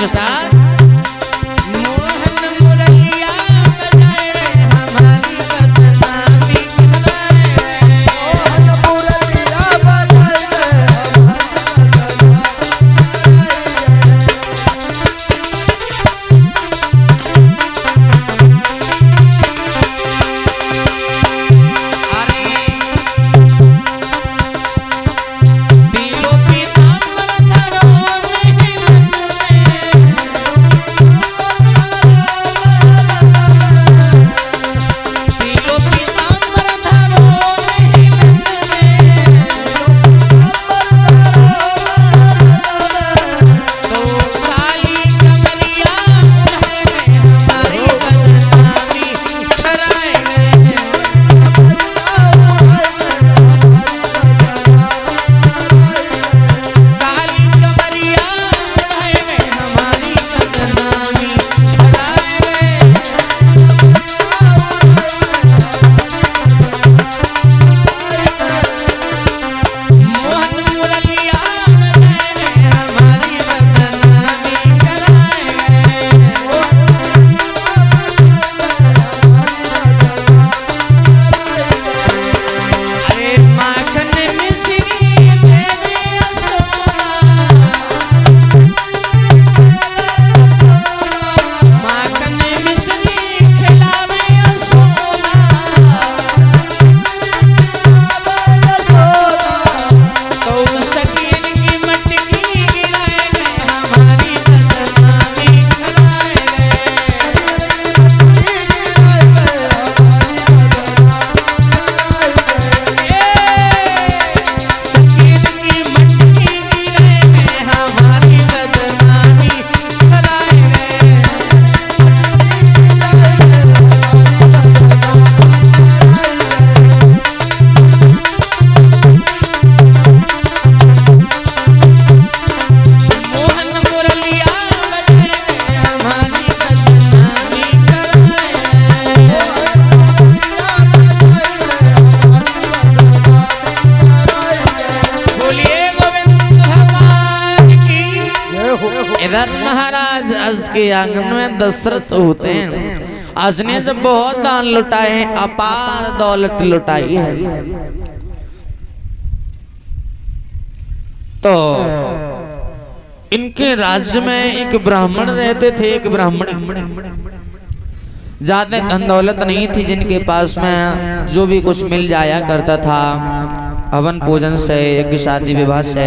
बोलो साहब मोहन मुरलिया बजाए रे हमारी बदनामी कराए रे मोहन मुरलिया बजाए रे इधर महाराज अज के आंगन में दशरथ होते हैं। अज ने जब बहुत दान लुटाए, अपार दौलत लुटाई है, तो इनके राज्य में एक ब्राह्मण रहते थे। एक ब्राह्मण ज्यादा धन दौलत नहीं थी, जिनके पास में जो भी कुछ मिल जाया करता था हवन पूजन से, एक शादी विवाह से,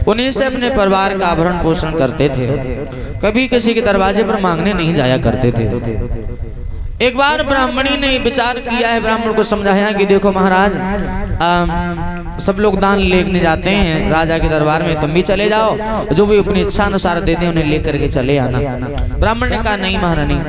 उन्हीं से अपने परिवार का आभरण पोषण करते थे। कभी किसी के दरवाजे पर मांगने नहीं जाया करते थे। एक बार ब्राह्मणी ने विचार किया है, ब्राह्मण को समझाया कि देखो महाराज, सब लोग दान लेने जाते हैं राजा के दरबार में, तुम भी चले जाओ, जो भी अपनी इच्छा अनुसार दे दे उन्हें लेकर के चले आना। ब्राह्मण ने कहा नहीं महारानी,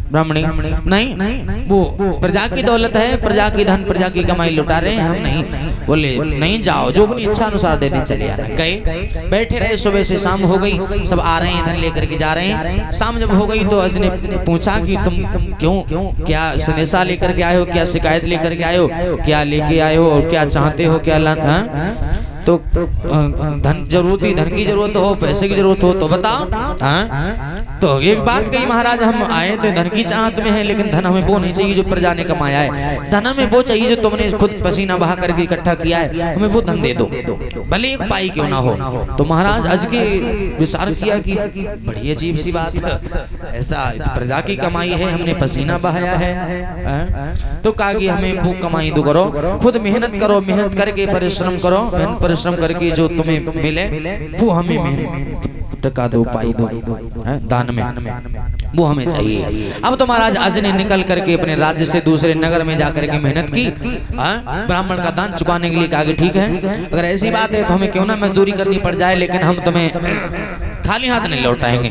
ब्राह्मणी नहीं, वो प्रजा की दौलत है, प्रजा की धन, प्रजा की कमाई लुटा रहे हैं, हम नहीं। बोले नहीं जाओ, जो अपनी इच्छा अनुसार दे दें चले आना। गए, बैठे रहे, सुबह से शाम हो गई, सब आ रहे हैं, धन लेकर के जा रहे हैं। शाम जब हो गई तो अज ने पूछा कि तुम क्यों, क्या संदेशा लेकर के आए हो, क्या शिकायत लेकर के आए हो, क्या लेके आए हो और क्या चाहते हो, क्या तो धन जरूरत, धन की जरूरत हो, पैसे की जरूरत हो तो बताओ। तो एक बात कही महाराज, हम आए तो धन की चाहत में है, लेकिन धन हमें वो नहीं चाहिए जो प्रजा ने कमाया है, धन हमें वो चाहिए जो तुमने खुद पसीना बहा करके इकट्ठा किया है, हमें वो धन दे दो, भले एक पाई क्यों ना हो। तो महाराज आज के विचार किया कि बड़ी अजीब सी बात है, ऐसा प्रजा की कमाई है, हमने पसीना बहाया है, तो कहा कि हमें वो कमाई दो, करो खुद मेहनत करो, मेहनत करके परिश्रम करो, मेहनत परिश्रम करके जो तुम्हें मिले वो हमें मेहनत टका दो, पाई दो, दान में वो हमें चाहिए। अब तो महाराज आज ने निकल करके अपने राज्य से दूसरे नगर में जाकर के मेहनत की, ब्राह्मण का दान चुकाने के लिए कहा कि ठीक है, अगर ऐसी बात है तो हमें क्यों ना मजदूरी करनी पड़ जाए, लेकिन हम तुम्हें खाली हाथ नहीं लौटाएंगे।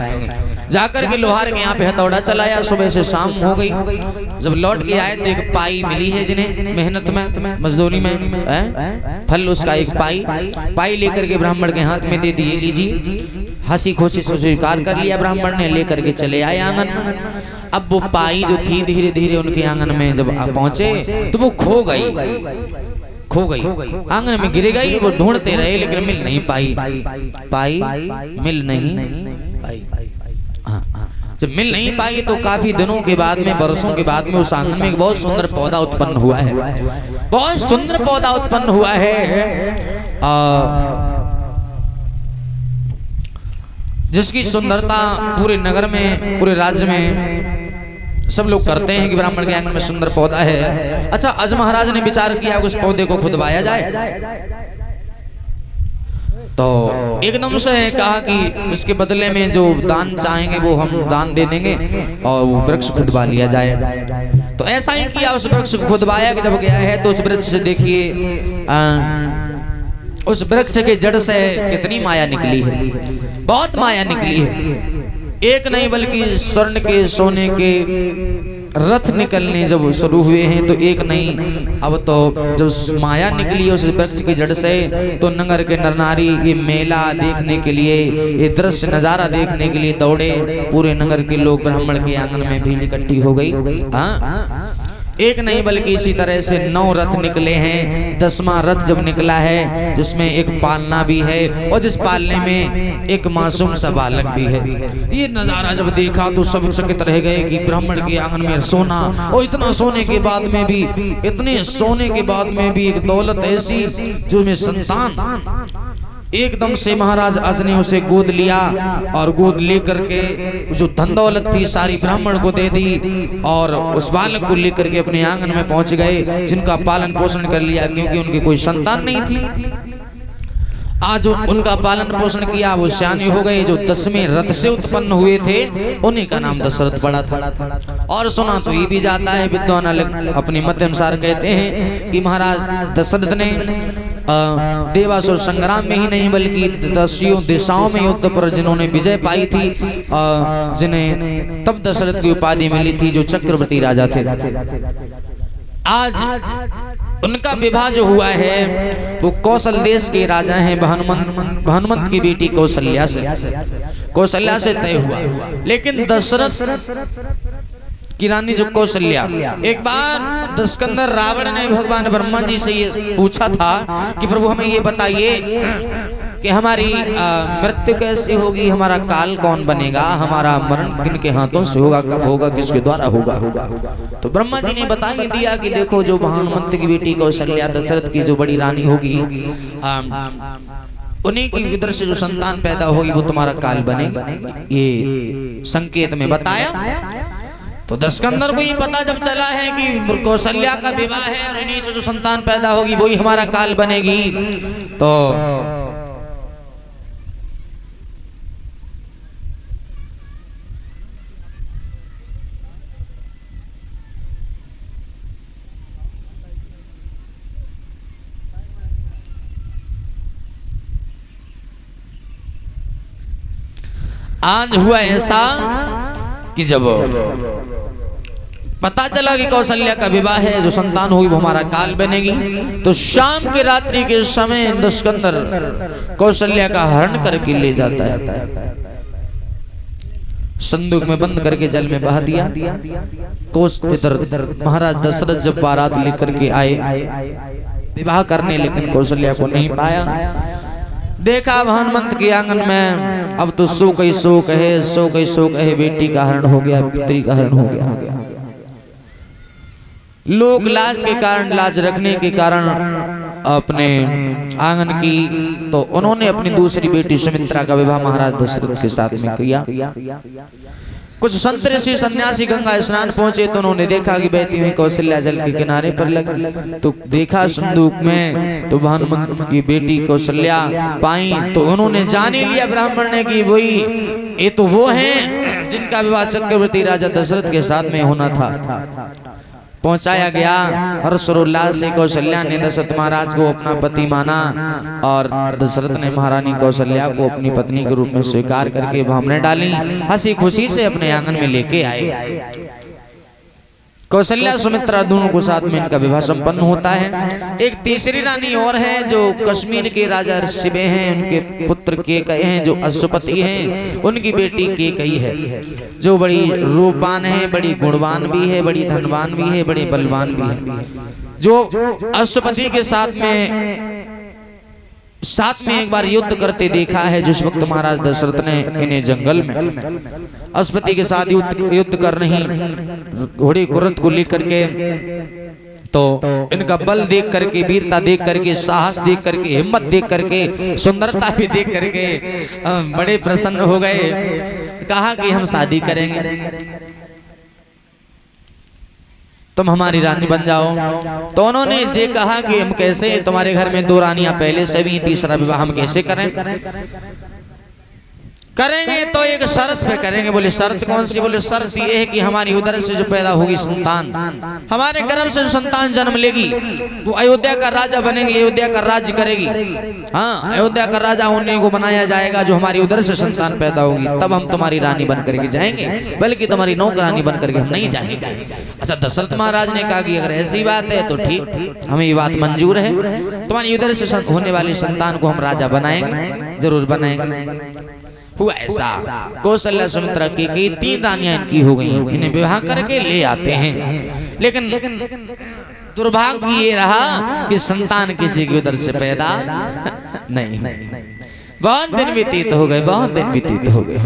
जाकर के लोहार के यहाँ पे हथौड़ा चलाया, सुबह से शाम हो गई, जब लौट के आए तो एक पाई मिली है जिन्हें मेहनत में, मजदूरी में, फल उसका एक पाई लेकर के ब्राह्मण के हाथ में दे दिए, लीजिए। हंसी खुशी से स्वीकार कर लिया ब्राह्मण ने, लेकर के चले आए आंगन में। अब वो पाई जो थी धीरे धीरे उनके आंगन में जब पहुंचे तो वो खो गई, आंगन में गिर गई। वो ढूंढते रहे लेकिन मिल नहीं पाई, मिल नहीं हाँ, जब मिल नहीं पाई तो काफी दिनों के बाद में, बरसों के बाद में उस आंगन में एक बहुत सुंदर पौधा उत्पन्न हुआ है, बहुत सुंदर पौधा उत्पन्न हुआ है, जिसकी सुंदरता पूरे नगर में, पूरे राज्य में सब लोग करते हैं कि ब्राह्मण के आंगन में सुंदर पौधा है। अच्छा, अज महाराज ने विचार किया उस पौधे को खुदवाया जाए, तो एकदम से कहा कि इसके बदले में जो दान चाहेंगे वो हम दान दे देंगे और वो वृक्ष खुदवा लिया जाए। तो ऐसा ही किया, उस वृक्ष को खुदवाया। कि जब गया है तो उस वृक्ष से देखिए, उस वृक्ष के जड़ से कितनी माया निकली है, बहुत माया निकली है। एक नहीं बल्कि स्वर्ण के, सोने के रथ निकलने जब शुरू हुए हैं, तो एक नहीं, अब तो जब माया निकली उस वृक्ष की जड़ से, तो नगर के नर नारी ये मेला देखने के लिए, ये दृश्य नजारा देखने के लिए दौड़े। पूरे नगर के लोग ब्राह्मण के आंगन में भीड़ इकट्ठी हो गई। हाँ, एक नहीं बल्कि इसी तरह से 9 रथ निकले हैं। 10वां रथ जब निकला है, जिसमें एक पालना भी है और जिस पालने में एक मासूम सा बालक भी है। ये नजारा जब देखा तो सब चकित रह गए कि ब्राह्मण के आंगन में सोना, और इतना सोने के बाद में भी, इतने सोने के बाद में भी एक दौलत ऐसी जो में संतान। एकदम से महाराज अज ने उसे गोद लिया और गोद लेकर के जो धन दौलत थी सारी ब्राह्मण को दे दी, और उस बालक को लेकर के अपने आंगन में पहुंच गए, जिनका पालन पोषण कर लिया, क्योंकि उनकी कोई संतान नहीं थी। आज उनका पालन पोषण किया, वो सियाने हो गए। जो 10वें रथ से उत्पन्न हुए थे उन्हीं का नाम दशरथ पड़ा था। और सुना तो ये भी जाता है, विद्वान अपने मत अनुसार कहते हैं कि महाराज दशरथ ने देवासुर संग्राम में ही नहीं बल्कि 10 दिशाओं में युद्ध पर जिन्होंने विजय पाई थी, जिन्हें तब दशरथ की उपाधि मिली थी, जो चक्रवर्ती राजा थे। आज उनका विवाह जो हुआ है वो कौशल देश के राजा हैं भानुमंत की बेटी कौशल्या से तय हुआ। लेकिन दशरथ की रानी जो कौशल्या, एक बार दशकंदर रावण ने भगवान ब्रह्मा जी से ये पूछा था कि प्रभु हमें ये बताइए कि हमारी मृत्यु कैसी होगी, हमारा काल कौन बनेगा, हमारा मरण किन के हाथों से होगा, कब होगा, किसके द्वारा होगा। तो ब्रह्मा जी ने बता ही दिया कि देखो, जो भानुमंत की बेटी कौशल्या दशरथ की जो बड़ी रानी होगी, उन्हीं की उधर से जो संतान पैदा होगी वो तुम्हारा काल बनेगा, ये संकेत में बताया। तो दशकंदर को ये पता जब चला है कि कौशल्या का विवाह है और इन्हीं से जो संतान पैदा होगी वही हमारा काल बनेगी, तो आज हुआ ऐसा कि जब पता चला कि कौशल्या का विवाह है, जो संतान हुई वो हमारा काल बनेगी, तो शाम के रात्रि के समय दशकंदर कौशल्या का हरण करके ले जाता है, संदूक में बंद करके जल में बहा दिया। इधर महाराज दशरथ जब बारात लेकर के आए विवाह करने, लेकिन कौशल्या को नहीं पाया। देखा भानुमंत के आंगन में अब तो शोक ही शोक है, शोक ही शोक है, बेटी का हरण हो गया, पुत्री का हरण हो गया। लोग लाज के कारण, लाज रखने के कारण अपने आंगन की, तो उन्होंने अपनी दूसरी बेटी सुमित्रा का विवाह महाराज दशरथ के साथ में किया। कुछ संत ऋषि सन्यासी गंगा स्नान पहुंचे तो उन्होंने देखा कि बहती हुई कौशल्या जल के किनारे पर लगी, तो देखा संदूक में तो भानुमंत की बेटी कौशल्या पाई, तो उन्होंने जान ही लिया ब्राह्मण ने कि वही ये तो वो हैं जिनका विवाह चक्रवर्ती राजा दशरथ के साथ में होना था। पहुंचाया गया हर्षोल्लास से। कौशल्या ने दशरथ महाराज को अपना पति माना और दशरथ ने महारानी कौशल्या को अपनी पत्नी के रूप में स्वीकार करके भावनाएं डाली, हंसी खुशी से अपने आंगन में लेके आए। कौशल्या सुमित्रा दोनों को साथ में इनका विवाह संपन्न होता है। एक तीसरी रानी और है जो कश्मीर के राजा शिवे हैं, उनके पुत्र केकई हैं जो अश्वपति हैं, उनकी बेटी केकई है जो बड़ी रूपवान है, बड़ी गुणवान भी है, बड़ी धनवान भी है, बड़ी बलवान भी है। जो अश्वपति के साथ में साथ में एक बार युद्ध करते देखा है। जिस वक्त महाराज दशरथ ने इन्हें जंगल में अश्वपति के साथ युद्ध कर रही घोड़ी कुरत को लेकर के, तो इनका बल देख करके, वीरता देख करके, साहस देख करके, हिम्मत देख करके, सुंदरता भी देख करके बड़े प्रसन्न हो गए। कहा कि हम शादी करेंगे, तुम हमारी रानी बन जाओ। तो उन्होंने ये कहा कि हम कैसे, तुम्हारे घर में 2 रानियां पहले से भी, तीसरा विवाह हम कैसे करें? करेंगे तो एक शर्त पे करेंगे। बोले शर्त कौन सी? बोले शर्त ये है कि हमारी उधर से जो पैदा होगी संतान, हमारे गर्भ से जो संतान जन्म लेगी वो अयोध्या का राजा बनेगी, अयोध्या का राज्य करेगी। हाँ, अयोध्या का राजा उन्हीं को बनाया जाएगा जो हमारी उधर से संतान पैदा होगी, तब हम तुम्हारी रानी बन करके जाएंगे, बल्कि तुम्हारी नौकरानी बन करके हम नहीं जाएंगे। अच्छा, दशरथ महाराज ने कहा कि अगर ऐसी बात है तो ठीक, हमें ये बात मंजूर है, तुम्हारी उधर से होने वाली संतान को हम राजा बनाएंगे, जरूर बनाएंगे। हुआ ऐसा, कौशल्या सुमित्रा की 3 रानियां इनकी हो गई, इन्हें विवाह करके ले आते हैं। लेकिन दुर्भाग्य ये रहा कि संतान किसी की उधर से पैदा नहीं। बहुत दिन व्यतीत हो गए, बहुत दिन व्यतीत हो गए।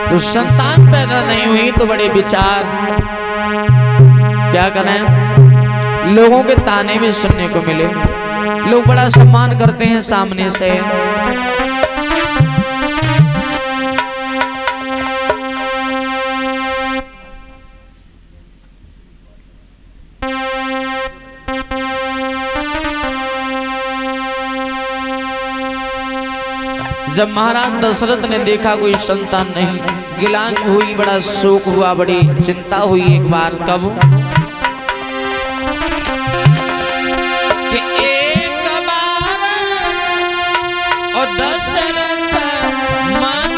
तो संतान पैदा नहीं हुई तो बड़े विचार, क्या करें, लोगों के ताने भी सुनने को मिले। लोग बड़ा सम्मान करते हैं सामने से, जब महाराज दशरथ ने देखा कोई संतान नहीं, गिलानी हुई, बड़ा शोक हुआ, बड़ी चिंता हुई। एक बार कब कि एक बार और दशरथ मन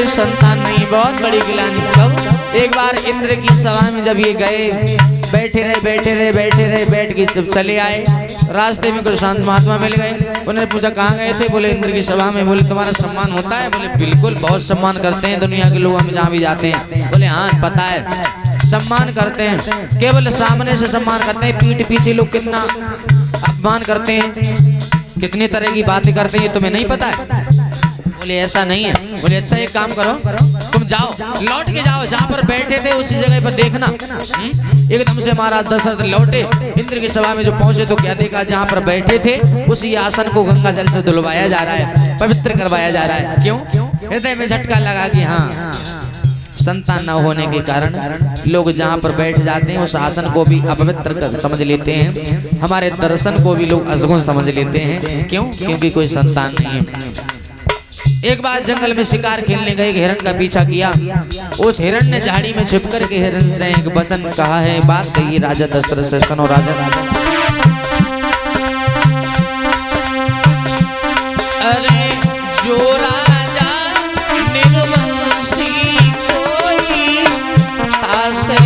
संतान नहीं, बहुत बड़ी गिलानी। कब एक बार इंद्र की सभा में जब ये गए, बैठे रहे, बैठ के जब चले आए, रास्ते में कुछ संत महात्मा मिल गए। उन्होंने पूछा कहाँ गए थे? बोले इंद्र की सभा में। बोले तुम्हारा सम्मान होता है? बोले बिल्कुल, बहुत सम्मान करते हैं दुनिया के लोग, हम जहाँ भी जाते हैं। बोले हाँ पता है, सम्मान करते हैं, केवल सामने से सम्मान करते हैं, पीठ पीछे लोग कितना अपमान करते हैं, कितनी तरह की बातें करते हैं, तुम्हें नहीं पता है? बोले ऐसा नहीं है। बोले अच्छा एक काम करो, तुम जाओ, लौट के जाओ, जहाँ पर बैठे थे उसी जगह पर देखना। एकदम से महाराज दशरथ लौटे, इंद्र की सभा में जो पहुंचे तो क्या देखा, जहाँ पर बैठे थे उसी आसन को गंगा जल से धुलवाया जा रहा है, पवित्र करवाया जा रहा है। क्यों? हृदय में झटका लगा कि हाँ, संतान न होने के कारण लोग जहाँ पर बैठ जाते हैं उस आसन को भी अपवित्र समझ लेते हैं, हमारे दर्शन को भी लोग अशुभ समझ लेते हैं। क्यों? क्योंकि कोई संतान नहीं है। एक बार जंगल में शिकार खेलने गए, हिरण का पीछा किया, उस हिरण ने झाड़ी में छिप कर के हिरण से एक वचन कहा है, बात कही राजा दशरथ से, सुनो राजन। अरे जो राजा निर्वंशी कोई तासे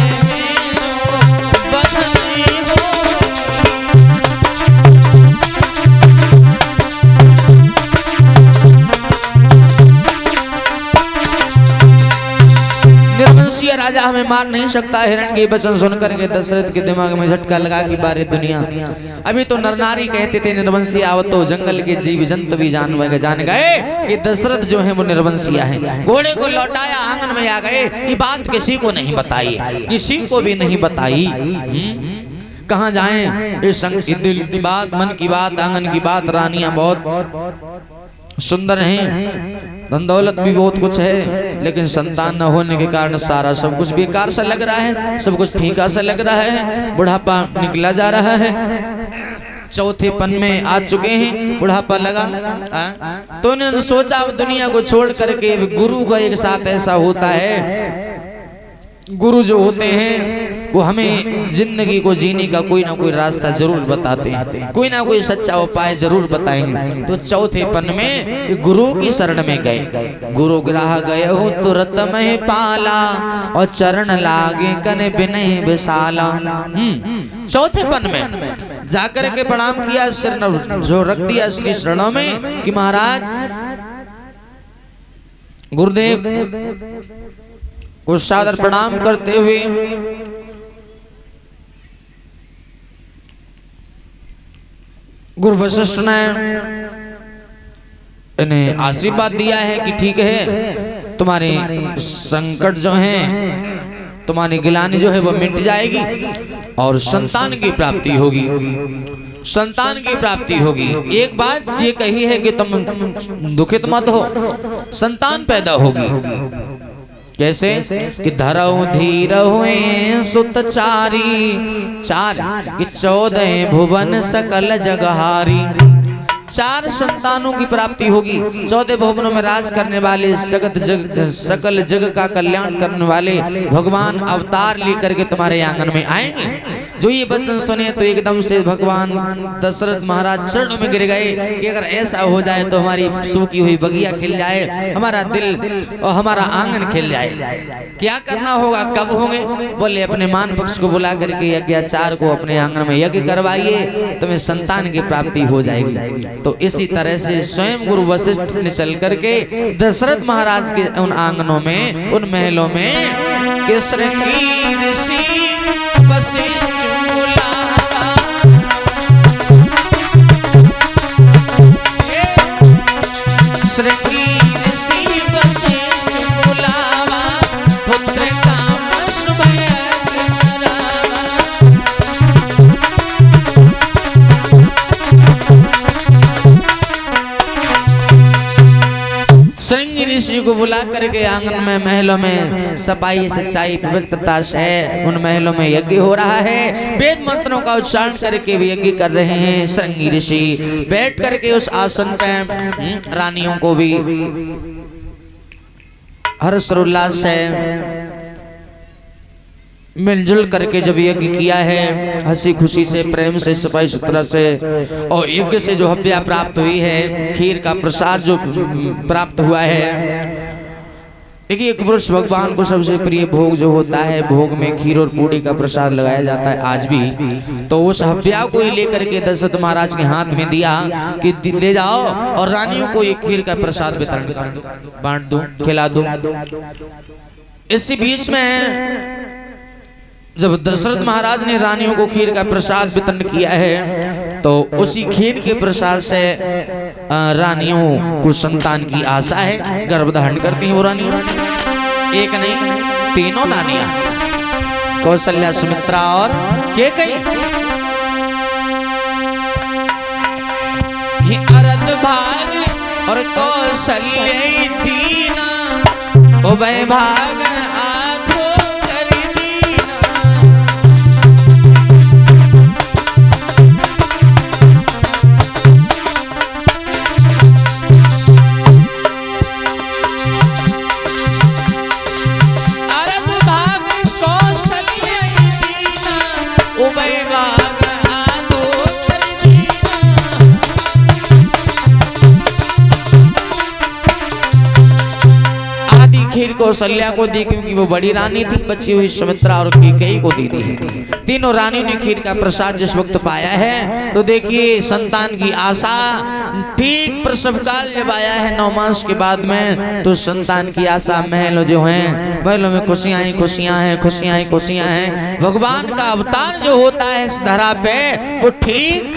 राजा हमें मार नहीं सकता। हिरण के वचन सुनकर के दशरथ के दिमाग में झटका लगा कि बारे दुनिया, अभी तो नरनारी कहते थे निर्वंशी आवत तो जंगल के जीव जंतु भी जान गए कि दशरथ जो है वो निर्वंशिया है। घोड़े को लौटाया, आंगन में आ गए। ये बात किसी को नहीं बताई, किसी को भी नहीं बताई। कहाँ जाएं? इस दिल की बात, मन की बात, आंगन की बात। रानियां बहुत सुंदर हैं, धन दौलत भी बहुत कुछ है, लेकिन संतान न होने के कारण सारा सब कुछ बेकार सा लग रहा है, सब कुछ फीका सा लग रहा है। बुढ़ापा निकला जा रहा है, चौथे पन में आ चुके हैं, बुढ़ापा लगा। तो उन्होंने सोचा अब दुनिया को छोड़ करके गुरु का एक साथ ऐसा होता है, गुरु जो होते हैं वो हमें जिंदगी को जीने का कोई ना कोई रास्ता जरूर बताते हैं, कोई ना कोई सच्चा उपाय जरूर बताएंगे। तो चौथे पन में गुरु की शरण में गए। गुरु ग्राह गए हो तुरत में पाला, और चरण लागे कने बिनय विशाला। चौथे पन में जाकर के प्रणाम किया, शरण जो रख दिया श्री शरणों में कि महाराज गुरुदेव को सादर प्रणाम करते हुए गुरु वशिष्ठ ने इन्हें आशीर्वाद दिया है कि ठीक है, तुम्हारे संकट जो हैं, तुम्हारी गिलानी जो है वो मिट जाएगी और संतान की प्राप्ति होगी, संतान की प्राप्ति होगी। एक बात ये कही है कि तुम दुखित मत हो, संतान पैदा होगी। कैसे? कि धरऊ धीर हुए सुत चारी, चार कि 14 भुवन सकल जगहारी। 4 संतानों की प्राप्ति होगी। 14 भुवनों में राज करने वाले, सकल जग का कल्याण करने वाले भगवान अवतार लेकर के तुम्हारे आंगन में आएंगे। जो ये वचन सुने तो एकदम से भगवान दशरथ महाराज चरणों में गिर गए कि अगर ऐसा हो जाए तो हमारी सूखी हुई बगिया खिल जाए, हमारा दिल और हमारा आंगन खिल जाए। क्या करना होगा, कब होंगे? बोले अपने मान पक्ष को बुला करके यज्ञाचार्य को अपने आंगन में यज्ञ करवाइए, तुम्हें संतान की प्राप्ति हो जाएगी। तो इसी तरह से स्वयं गुरु वशिष्ठ ने चल करके दशरथ महाराज के उन आंगनों में, उन महलों में कि श्रृंगी ऋषि वशिष्ठ बुलावा, श्रृंगी ऋषि वशिष्ठ बुलावा, पुत्र काम सुभय करावा। श्रृंगी ऋषि को बुला करके आंगन में, महलों में सफाई सच्चाई पवित्रता से उन महलों में यज्ञ हो रहा है। वेद मंत्रों का उच्चारण करके भी यज्ञ कर रहे हैं श्रृंगी ऋषि। बैठ करके उस आसन पे रानियों को भी हर्ष उल्लास से मिलजुल करके जब यज्ञ किया है, हंसी खुशी से, प्रेम से, सफाई सुथरा से, और यज्ञ से जो हव्या प्राप्त हुई है, खीर का प्रसाद जो प्राप्त हुआ है। देखिए, एक पुरुष भगवान को सबसे प्रिय भोग जो होता है, भोग में खीर और पूड़ी का प्रसाद लगाया जाता है आज भी। तो उस हव्या को ही लेकर के दशरथ महाराज के हाथ में दिया कि ले जाओ और रानियों को ये खीर का प्रसाद वितरण कर दो, बांट दो, खिला दो। इसी बीच में जब दशरथ महाराज ने रानियों को खीर का प्रसाद वितरण किया है, तो उसी खीर के प्रसाद से रानियों को संतान की आशा है, गर्भ धारण करती हैं वो रानियां। एक नहीं, तीनों रानियां, कौशल्या, सुमित्रा और कैकेयी। अरद भाग और कौशल्या तीना, उभय भाग कौशल्या को दी, क्योंकि वो बड़ी रानी थी। बची हुई सुमित्रा और कैकेयी को दी थी। तीनों रानियों ने खीर का प्रसाद जिस वक्त पाया है, तो देखिए संतान की आशा, ठीक प्रसव काल जब आया है 9 मास के बाद में, तो संतान की आशा, महल जो हैं महलों में खुशियां ही खुशियां हैं, खुशियां ही खुशियां हैं। भगवान का अवतार जो होता है इस धरा पे, वो ठीक